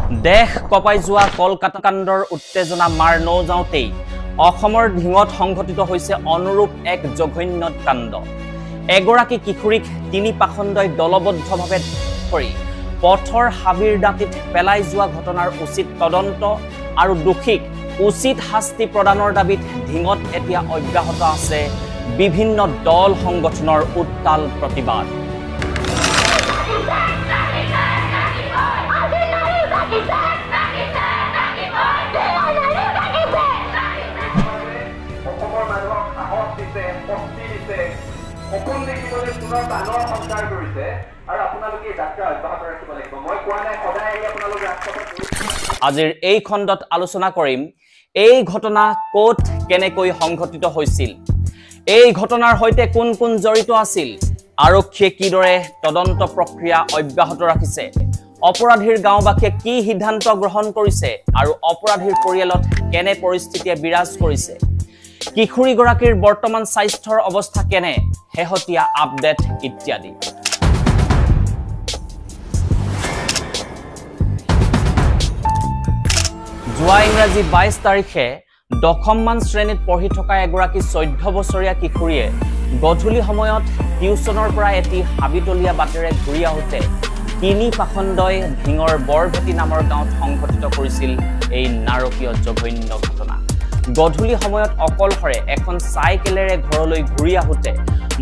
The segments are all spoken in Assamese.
দেশ কপাই যোৱা কলকাতা কাণ্ডৰ উত্তেজনা মাৰ নৌযাওঁতেই অসমৰ ঢিঙত সংঘটিত হৈছে অনুৰূপ এক জঘন্য কাণ্ড। এগৰাকী কিশোৰীক তিনি পাখণ্ডই দলবদ্ধভাৱে ধৰি পথৰ হাবিৰ দাঁতিত পেলাই যোৱা ঘটনাৰ উচিত তদন্ত আৰু দোষীক উচিত শাস্তি প্ৰদানৰ দাবীত ঢিঙত এতিয়া অব্যাহত আছে বিভিন্ন দল সংগঠনৰ উত্তাল প্ৰতিবাদ। আজিৰ এই খণ্ডত আলোচনা কৰিম এই ঘটনা ক'ত কেনেকৈ সংঘটিত হৈছিল, এই ঘটনাৰ সৈতে কোন কোন জড়িত আছিল, আৰক্ষীয়ে কিদৰে তদন্ত প্ৰক্ৰিয়া অব্যাহত ৰাখিছে, অপৰাধীৰ গাঁওবাসীয়ে কি সিদ্ধান্ত গ্ৰহণ কৰিছে আৰু অপৰাধীৰ পৰিয়ালত কেনে পৰিস্থিতিয়ে বিৰাজ কৰিছে, কিশোৰীগৰাকীৰ বৰ্তমান স্বাস্থ্যৰ অৱস্থা কেনে, শেহতীয়া আপডেট ইত্যাদি। যোৱা ইংৰাজী 22 তাৰিখে দশমমান শ্ৰেণীত পঢ়ি থকা এগৰাকী 14 বছৰীয়া কিশোৰীয়ে গধূলি সময়ত টিউচনৰ পৰা এটি হাবিতলীয়া বাটেৰে ঘূৰি আহোঁতে তিনি পাখণ্ডই ঢিঙৰ বৰভেটি নামৰ গাঁৱত সংঘটিত কৰিছিল এই নাৰকীয় জঘন্য ঘটনা। গধূলি সময়ত অকলশৰে এখন চাইকেলেৰে ঘৰলৈ ঘূৰি আহোঁতে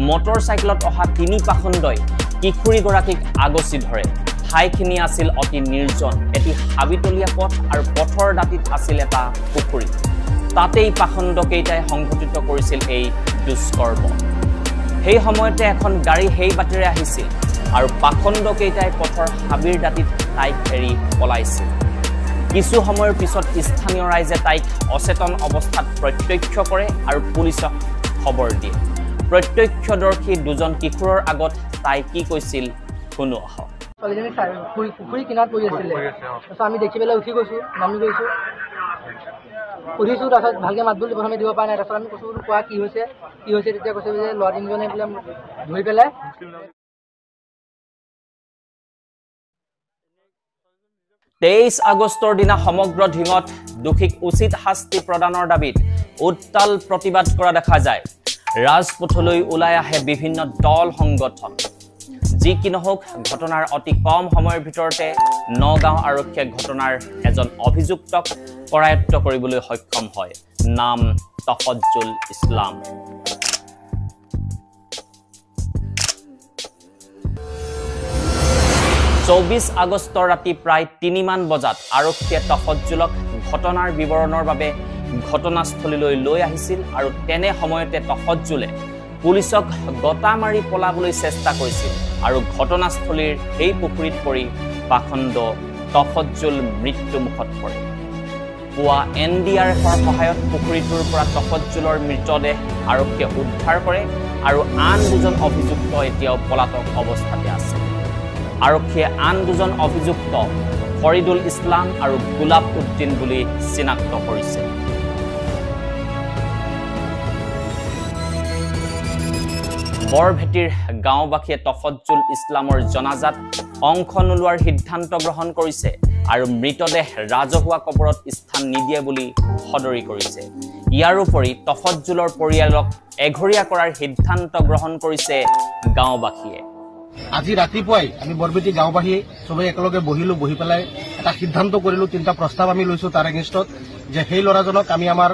মটৰ চাইকেলত অহা তিনি পাখণ্ডই কিশোৰীগৰাকীক আগচি ধৰে। ঠাইখিনি আছিল অতি নিৰ্জন, এটি হাবিতলীয়া পথ আৰু পথৰ দাঁতিত আছিল এটা পুখুৰী। তাতেই পাখণ্ডকেইটাই সংঘটিত কৰিছিল এই দুষ্কৰ্ম। সেই সময়তে এখন গাড়ী সেই বাটেৰে আহিছিল আৰু পাখণ্ডকেইটাই পথৰ হাবিৰ দাঁতিত তাইক এৰি পলাইছিল। কিছু সময়ৰ পিছত স্থানীয় ৰাইজে তাইক অচেতন অৱস্থাত প্ৰত্যক্ষ কৰে আৰু পুলিচক খবৰ দিয়ে। প্ৰত্যক্ষদৰ্শী দুজন কিশোৰৰ আগত তাই কি কৈছিল শুনো আহক। ছোৱালীজনী পুখুৰী কিনাৰত পৰি আছিলে, তাৰপিছত আমি দেখি পেলাই উঠি গৈছোঁ, নামি গৈছোঁ, সুধিছোঁ, তাৰপিছত ভালকৈ মাত বুলি প্ৰথমে দিব পৰা নাই। তাৰপিছত আমি কৈছোঁ বোলো কোৱা কি হৈছে, তেতিয়া কৈছে যে ল'ৰা তিনিজনে বোলে ধৰি পেলাই 23 আগষ্টৰ দিনা সমগ্ৰ ঢিঙত দোষীক উচিত শাস্তি প্ৰদানৰ দাবীত উত্তাল প্ৰতিবাদ কৰা দেখা যায়। ৰাজপথলৈ ওলাই আহে বিভিন্ন দল সংগঠন। যি কি নহওক, ঘটনাৰ অতি কম সময়ৰ ভিতৰতে নগাঁও আৰক্ষীয়ে ঘটনাৰ এজন অভিযুক্তক কৰায়ত্ব কৰিবলৈ সক্ষম হয়। নাম তফজ্জুল ইছলাম। চৌবিশ আগষ্টৰ ৰাতি প্ৰায় 3মান বজাত আৰক্ষীয়ে তফজ্জুলক ঘটনাৰ বিৱৰণৰ বাবে ঘটনাস্থলীলৈ লৈ আহিছিল আৰু তেনে সময়তে তফজ্জুলে পুলিচক গতা মাৰি পলাবলৈ চেষ্টা কৰিছিল আৰু ঘটনাস্থলীৰ সেই পুখুৰীত পৰি পাখণ্ড তফজ্জুল মৃত্যুমুখত পৰে। পুৱা NDRFৰ সহায়ত পুখুৰীটোৰ পৰা তফজ্জুলৰ মৃতদেহ আৰক্ষীয়ে উদ্ধাৰ কৰে আৰু আন দুজন অভিযুক্ত এতিয়াও পলাতক অৱস্থাতে আছে। আৰক্ষীয়ে আন দুজন অভিযুক্ত ফৰিদুল ইছলাম আৰু গোলাপ উদ্দিন বুলি চিনাক্ত কৰিছে। বৰভেটিৰ গাঁওবাসীয়ে তফজ্জুল ইছলামৰ জনাজাত অংশ নোলোৱাৰ সিদ্ধান্ত গ্ৰহণ কৰিছে আৰু মৃতদেহ ৰাজহুৱা কবৰত স্থান নিদিয়ে বুলি সদৰি কৰিছে। ইয়াৰ উপৰি তফজ্জুলৰ পৰিয়ালক এঘৰীয়া কৰাৰ সিদ্ধান্ত গ্ৰহণ কৰিছে গাঁওবাসীয়ে। আজি ৰাতিপুৱাই আমি বৰভেটি গাঁওবাসী সবেই একেলগে বহি পেলাই এটা সিদ্ধান্ত কৰিলোঁ, 3টা প্ৰস্তাৱ আমি লৈছোঁ তাৰ এগেইনষ্টত, যে সেই ল'ৰাজনক আমি আমাৰ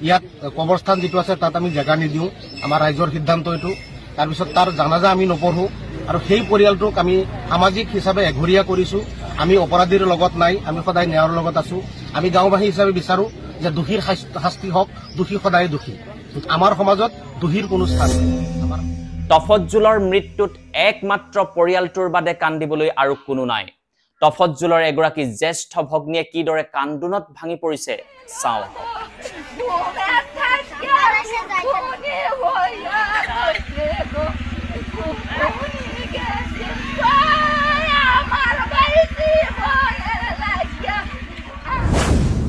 ইয়াত কবৰস্থান যিটো আছে তাত আমি জেগা নিদিওঁ। আমাৰ ৰাইজৰ সিদ্ধান্ত এইটো। তাৰপিছত তাৰ জানাজা আমি নপঢ়োঁ আৰু সেই পৰিয়ালটোক আমি সামাজিক হিচাপে এঘৰীয়া কৰিছোঁ। আমি অপৰাধীৰ লগত নাই, আমি সদায় ন্যায়ৰ লগত আছোঁ। আমি গাঁওবাসী হিচাপে বিচাৰোঁ যে দোষীৰ শাস্তি হওক, দোষী সদায় দোষী। আমাৰ সমাজত দোষীৰ কোনো স্থান নাই। তফজ্জুলৰ মৃত্যুত একমাত্ৰ পৰিয়ালটোৰ বাদে কান্দিবলৈ আৰু কোনো নাই। তফজ্জুলৰ এগৰাকী জ্যেষ্ঠ ভগ্নীয়ে কিদৰে কান্দোনত ভাঙি পৰিছে চাওঁ।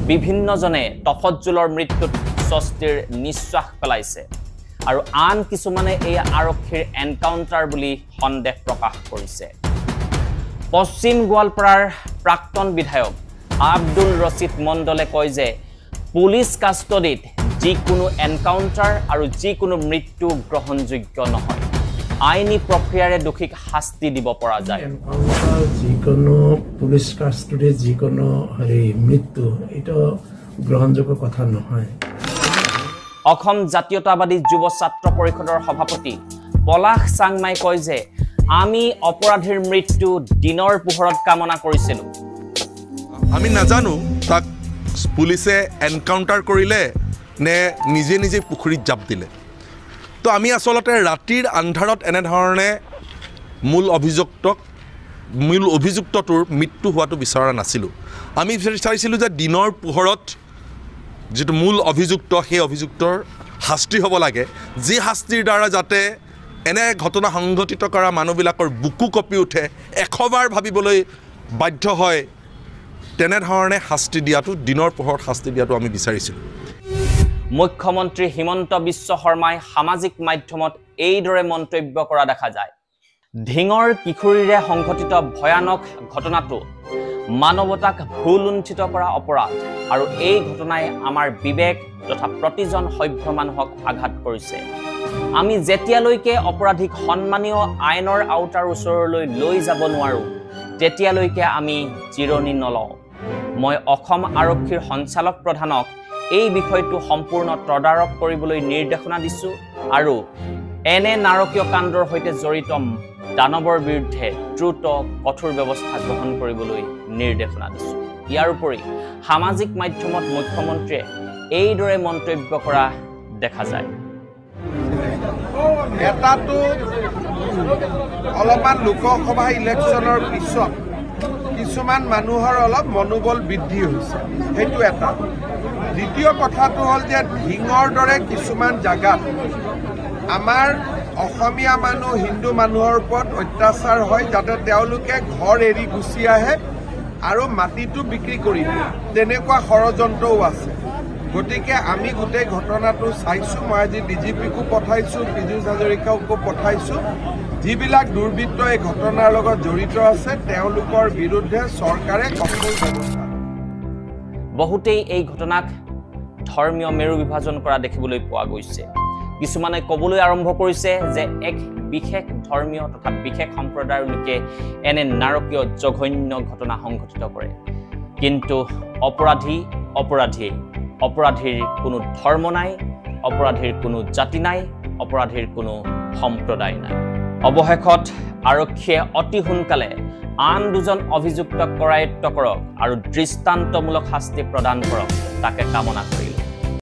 বিভিন্নজনে তফজ্জুলৰ মৃত্যুত স্বস্তিৰ নিশ্বাস পেলাইছে আৰু আন কিছুমানে এই আৰক্ষীৰ এনকাউণ্টাৰ বুলি সন্দেহ প্ৰকাশ কৰিছে। পশ্চিম গোৱালপাৰাৰ প্ৰাক্তন বিধায়ক আব্দুল ৰছিদ মণ্ডলে কয় যে পুলিচ কাষ্টডিত যিকোনো এনকাউণ্টাৰ আৰু যিকোনো মৃত্যু গ্ৰহণযোগ্য নহয় আইনী প্ৰক্ৰিয়াৰে দোষীক শাস্তি দিব পৰা যায় এনকাউণ্টাৰ যিকোনো পুলিচ কাষ্টডি যিকোনো মৃত্যু এটা গ্ৰহণযোগ্য কথা নহয় অসম জাতীয়তাবাদী যুৱ ছাত্ৰ পৰিষদৰ সভাপতি পলাশ চাংমাই কয় যে আমি অপৰাধীৰ মৃত্যু দিনৰ পোহৰত কামনা কৰিছিলো আমি নাজানো তাক পুলিচে এনকাউণ্টাৰ কৰিলে নে নিজে নিজে পুখুৰীত জাপ দিলে তো আমি আসলতে ৰাতিৰ আন্ধাৰত এনেধৰণে মূল অভিযুক্তটোৰ মৃত্যু হোৱাটো বিচৰা নাছিলোঁ আমি বিচাৰিছিলোঁ যে দিনৰ পোহৰত যেটো মূল অভিযুক্ত সেই অভিযুক্তৰ শাস্তি হ'ব লাগে যি শাস্তিৰ দ্বাৰা যাতে এনে ঘটনা সংঘটিত কৰা মানুহবিলাকৰ বুকু কপি উঠে এশবাৰ ভাবিবলৈ বাধ্য হয় তেনেধৰণে শাস্তি দিয়াটো দিনৰ পোহৰত শাস্তি দিয়াটো আমি বিচাৰিছিলোঁ মুখ্যমন্ত্ৰী হিমন্ত বিশ্ব শৰ্মাই সামাজিক মাধ্যমত এইদৰে মন্তব্য কৰা দেখা যায় ধিঙৰ কিশোৰীৰে সংঘটিত ভয়ানক ঘটনাটো মানৱতাক ভুলুণ্ঠিত কৰা অপৰাধ আৰু এই ঘটনাই আমাৰ বিবেক তথা প্ৰতিজন সভ্য মানুহক আঘাত কৰিছে আমি যেতিয়ালৈকে অপৰাধীক সন্মানীয় আইনৰ আওতাৰ ওচৰলৈ লৈ যাব নোৱাৰো তেতিয়ালৈকে আমি জিৰণি নলওঁ মই অসম আৰক্ষীৰ সঞ্চালক প্ৰধানক এই বিষয়টো সম্পূৰ্ণ তদাৰক কৰিবলৈ নিৰ্দেশনা দিছো আৰু এনে নাৰকীয় কাণ্ডৰ সৈতে জড়িত দানৱৰ বিৰুদ্ধে দ্ৰুত কঠোৰ ব্যৱস্থা গ্ৰহণ কৰিবলৈ নিৰ্দেশনা দিছো ইয়াৰ উপৰি সামাজিক মাধ্যমত মুখ্যমন্ত্ৰীয়ে এইদৰে মন্তব্য কৰা দেখা যায় এটাটো অলপমান লোকসভা ইলেকশ্যনৰ পিছত কিছুমান মানুহৰ অলপ মনোবল বৃদ্ধি হৈছে সেইটো এটা দ্বিতীয় কথাটো হ'ল যে ধিঙৰ দৰে কিছুমান জাগাত আমাৰ অসমীয়া মানুহ হিন্দু মানুহৰ ওপৰত অত্যাচাৰ হয় যাতে তেওঁলোকে ঘৰ এৰি গুচি আহে আৰু মাটিটো বিক্ৰী কৰি দিয়ে তেনেকুৱা ষড়যন্ত্ৰও আছে গতিকে আমি গোটেই ঘটনাটো চাইছোঁ মই আজি ডিজিপিকো পঠাইছোঁ পীযুষ হাজৰিকাকো পঠাইছোঁ যিবিলাক দুৰ্বৃত্ত এই ঘটনাৰ লগত জড়িত আছে তেওঁলোকৰ বিৰুদ্ধে চৰকাৰে কঠোৰ ব্যৱস্থা বহুতেই এই ঘটনাক ধৰ্মীয় মেৰু বিভাজন কৰা দেখিবলৈ পোৱা গৈছে কিছুমানে ক'বলৈ আৰম্ভ কৰিছে যে এক বিশেষ ধৰ্মীয় তথা বিশেষ সম্প্ৰদায়ৰ লোকে এনে নাৰকীয় জঘন্য ঘটনা সংঘটিত কৰে কিন্তু অপৰাধীৰ কোনো ধৰ্ম নাই অপৰাধীৰ কোনো জাতি নাই অপৰাধীৰ কোনো সম্প্ৰদায় নাই অৱশেষত আৰক্ষীয়ে অতি সোনকালে আন দুজন অভিযুক্তক কৰায়ত্ব কৰক আৰু দৃষ্টান্তমূলক শাস্তি প্ৰদান কৰক তাকে কামনা কৰিলে